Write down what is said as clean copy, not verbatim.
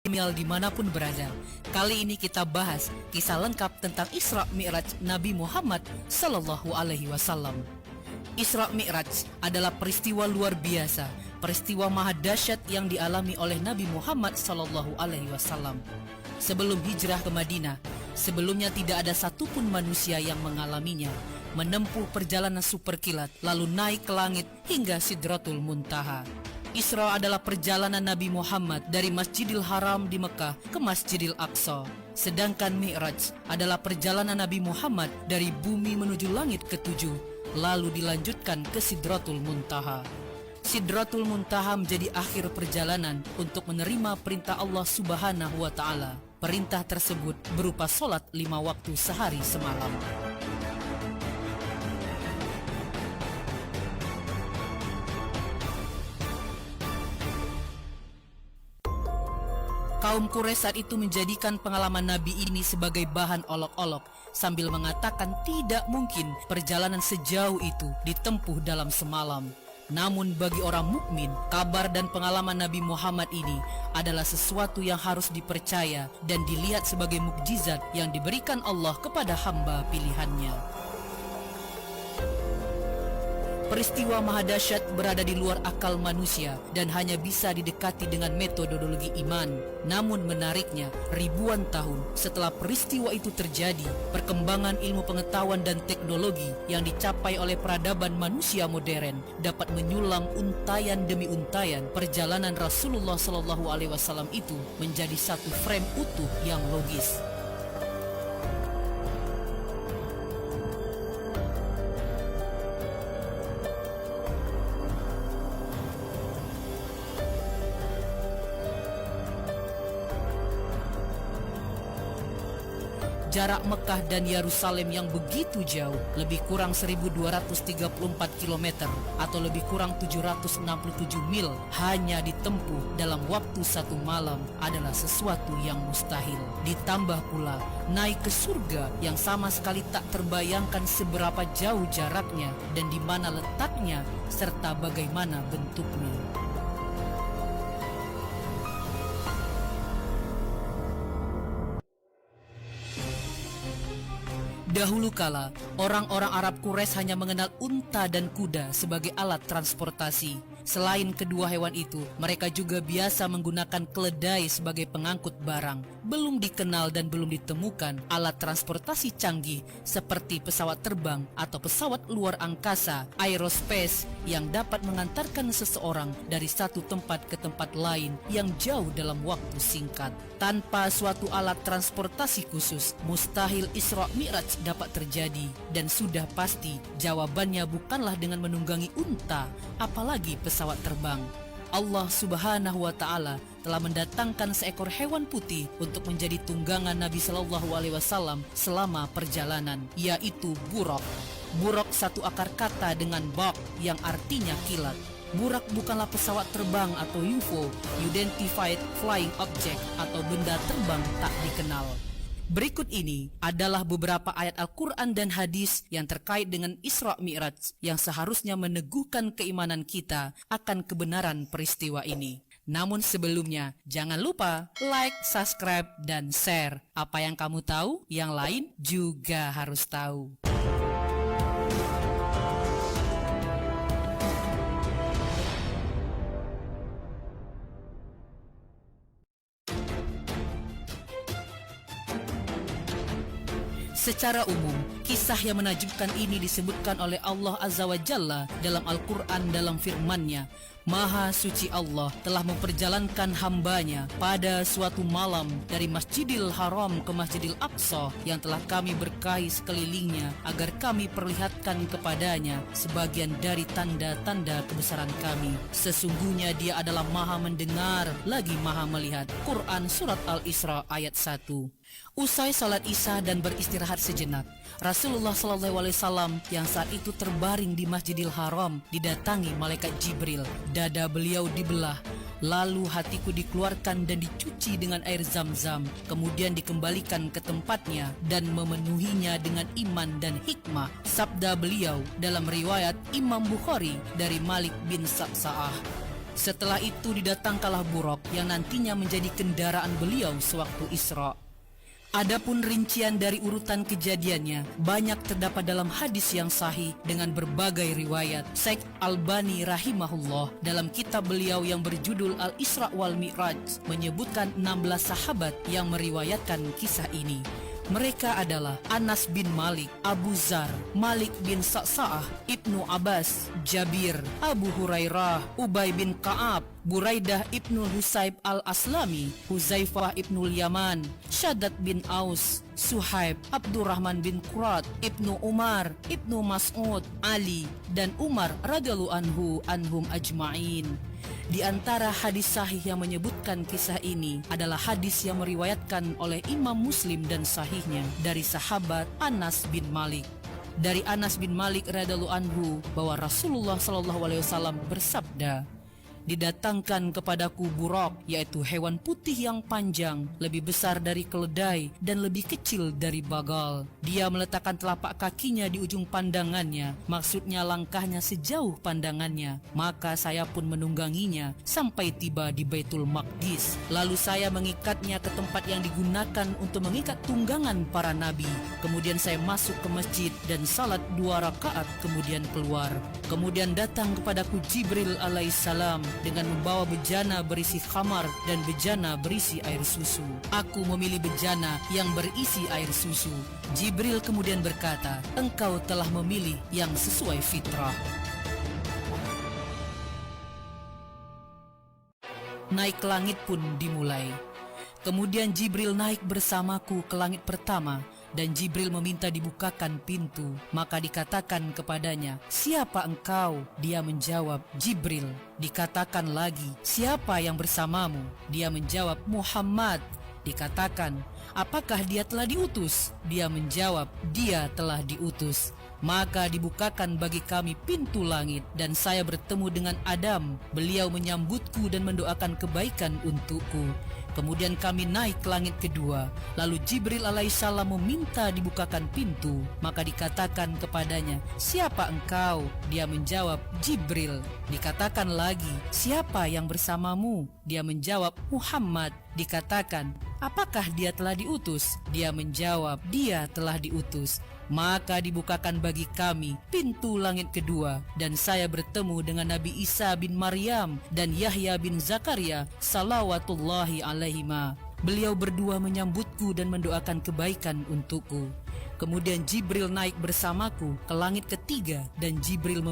milenial dimanapun berada. Kali ini kita bahas kisah lengkap tentang Isra Mi'raj Nabi Muhammad Sallallahu Alaihi Wasallam. Isra Mi'raj adalah peristiwa luar biasa, peristiwa maha dahsyat yang dialami oleh Nabi Muhammad Sallallahu Alaihi Wasallam. Sebelum hijrah ke Madinah, sebelumnya tidak ada satupun manusia yang mengalaminya, menempuh perjalanan super kilat lalu naik ke langit hingga Sidratul Muntaha. Isra adalah perjalanan Nabi Muhammad dari Masjidil Haram di Mekah ke Masjidil Aqsa. Sedangkan Mi'raj adalah perjalanan Nabi Muhammad dari bumi menuju langit ketujuh, lalu dilanjutkan ke Sidratul Muntaha. Sidratul Muntaha menjadi akhir perjalanan untuk menerima perintah Allah Subhanahu wa Ta'ala. Perintah tersebut berupa sholat 5 waktu sehari semalam. Kaum Quraisy saat itu menjadikan pengalaman Nabi ini sebagai bahan olok-olok, sambil mengatakan tidak mungkin perjalanan sejauh itu ditempuh dalam semalam. Namun bagi orang mukmin, kabar dan pengalaman Nabi Muhammad ini adalah sesuatu yang harus dipercaya dan dilihat sebagai mukjizat yang diberikan Allah kepada hamba pilihannya. Peristiwa maha dahsyat berada di luar akal manusia dan hanya bisa didekati dengan metodologi iman. Namun menariknya, ribuan tahun setelah peristiwa itu terjadi, perkembangan ilmu pengetahuan dan teknologi yang dicapai oleh peradaban manusia modern dapat menyulam untayan demi untayan perjalanan Rasulullah SAW itu menjadi satu frame utuh yang logis. Jarak Mekah dan Yerusalem yang begitu jauh, lebih kurang 1234 km atau lebih kurang 767 mil, hanya ditempuh dalam waktu satu malam adalah sesuatu yang mustahil. Ditambah pula naik ke surga yang sama sekali tak terbayangkan seberapa jauh jaraknya dan di mana letaknya serta bagaimana bentuknya. Dahulu kala, orang-orang Arab Quraisy hanya mengenal unta dan kuda sebagai alat transportasi. Selain kedua hewan itu, mereka juga biasa menggunakan keledai sebagai pengangkut barang. Belum dikenal dan belum ditemukan alat transportasi canggih seperti pesawat terbang atau pesawat luar angkasa, aerospace, yang dapat mengantarkan seseorang dari satu tempat ke tempat lain yang jauh dalam waktu singkat. Tanpa suatu alat transportasi khusus, mustahil Isra Mi'raj dapat terjadi, dan sudah pasti jawabannya bukanlah dengan menunggangi unta, apalagi pesawat terbang. Allah Subhanahu wa Ta'ala telah mendatangkan seekor hewan putih untuk menjadi tunggangan Nabi Shallallahu Alaihi Wasallam selama perjalanan, yaitu buraq. Buraq satu akar kata dengan baq yang artinya kilat. Buraq bukanlah pesawat terbang atau UFO, Unidentified Flying Object, atau benda terbang tak dikenal. Berikut ini adalah beberapa ayat Al-Quran dan hadis yang terkait dengan Isra Mi'raj yang seharusnya meneguhkan keimanan kita akan kebenaran peristiwa ini. Namun sebelumnya, jangan lupa like, subscribe, dan share. Apa yang kamu tahu, yang lain juga harus tahu. Secara umum, kisah yang menakjubkan ini disebutkan oleh Allah Azza wa Jalla dalam Al-Quran dalam firman-Nya, Maha suci Allah telah memperjalankan hambanya pada suatu malam dari Masjidil Haram ke Masjidil Aqsa yang telah kami berkahi sekelilingnya agar kami perlihatkan kepadanya sebagian dari tanda-tanda kebesaran kami. Sesungguhnya dia adalah maha mendengar lagi maha melihat. Quran Surat Al-Isra ayat 1. Usai salat Isya dan beristirahat sejenak, Rasulullah SAW yang saat itu terbaring di Masjidil Haram didatangi malaikat Jibril. Dada beliau dibelah, lalu hatiku dikeluarkan dan dicuci dengan air zam-zam, kemudian dikembalikan ke tempatnya dan memenuhinya dengan iman dan hikmah. Sabda beliau dalam riwayat Imam Bukhari dari Malik bin Sa'sa'ah, Setelah itu didatangkanlah Buraq yang nantinya menjadi kendaraan beliau sewaktu Isra. Adapun rincian dari urutan kejadiannya banyak terdapat dalam hadis yang sahih dengan berbagai riwayat. Syekh Albani rahimahullah dalam kitab beliau yang berjudul Al-Isra wal Mi'raj menyebutkan 16 sahabat yang meriwayatkan kisah ini. Mereka adalah Anas bin Malik, Abu Zar, Malik bin Sa'sa'ah, Ibnu Abbas, Jabir, Abu Hurairah, Ubay bin Ka'ab, Buraidah ibnu Husayb al-Aslami, Huzaifah ibnu Yaman, Shaddad bin Aus, Suhaib, Abdurrahman bin Qurat, Ibnu Umar, Ibnu Mas'ud, Ali, dan Umar radhiyallahu anhum ajma'in. Di antara hadis sahih yang menyebutkan kisah ini adalah hadis yang meriwayatkan oleh Imam Muslim dan sahihnya dari sahabat Anas bin Malik. Dari Anas bin Malik radhiyallahu anhu bahwa Rasulullah SAW bersabda, "Didatangkan kepadaku Buraq, yaitu hewan putih yang panjang, lebih besar dari keledai dan lebih kecil dari bagal. Dia meletakkan telapak kakinya di ujung pandangannya, maksudnya langkahnya sejauh pandangannya. Maka saya pun menungganginya sampai tiba di Baitul Maqdis. Lalu saya mengikatnya ke tempat yang digunakan untuk mengikat tunggangan para nabi. Kemudian saya masuk ke masjid dan salat 2 rakaat kemudian keluar. Kemudian datang kepadaku Jibril alaihissalam dengan membawa bejana berisi khamar dan bejana berisi air susu. Aku memilih bejana yang berisi air susu. Jibril kemudian berkata, engkau telah memilih yang sesuai fitrah." Naik ke langit pun dimulai. Kemudian Jibril naik bersamaku ke langit pertama, dan Jibril meminta dibukakan pintu. Maka dikatakan kepadanya, "Siapa engkau?" Dia menjawab, "Jibril." Dikatakan lagi, "Siapa yang bersamamu?" Dia menjawab, "Muhammad." Dikatakan, "Apakah dia telah diutus?" Dia menjawab, "Dia telah diutus." Maka dibukakan bagi kami pintu langit, dan saya bertemu dengan Adam. Beliau menyambutku dan mendoakan kebaikan untukku. Kemudian kami naik ke langit kedua. Lalu Jibril alaihissalam meminta dibukakan pintu. Maka dikatakan kepadanya, "Siapa engkau?" Dia menjawab, "Jibril." Dikatakan lagi, "Siapa yang bersamamu?" Dia menjawab, "Muhammad." Dikatakan, "Apakah dia telah diutus?" Dia menjawab, "Dia telah diutus." Maka dibukakan bagi kami pintu langit kedua, dan saya bertemu dengan Nabi Isa bin Maryam dan Yahya bin Zakaria salawatullahi alaihima. Beliau berdua menyambutku dan mendoakan kebaikan untukku. Kemudian Jibril naik bersamaku ke langit ketiga, dan Jibril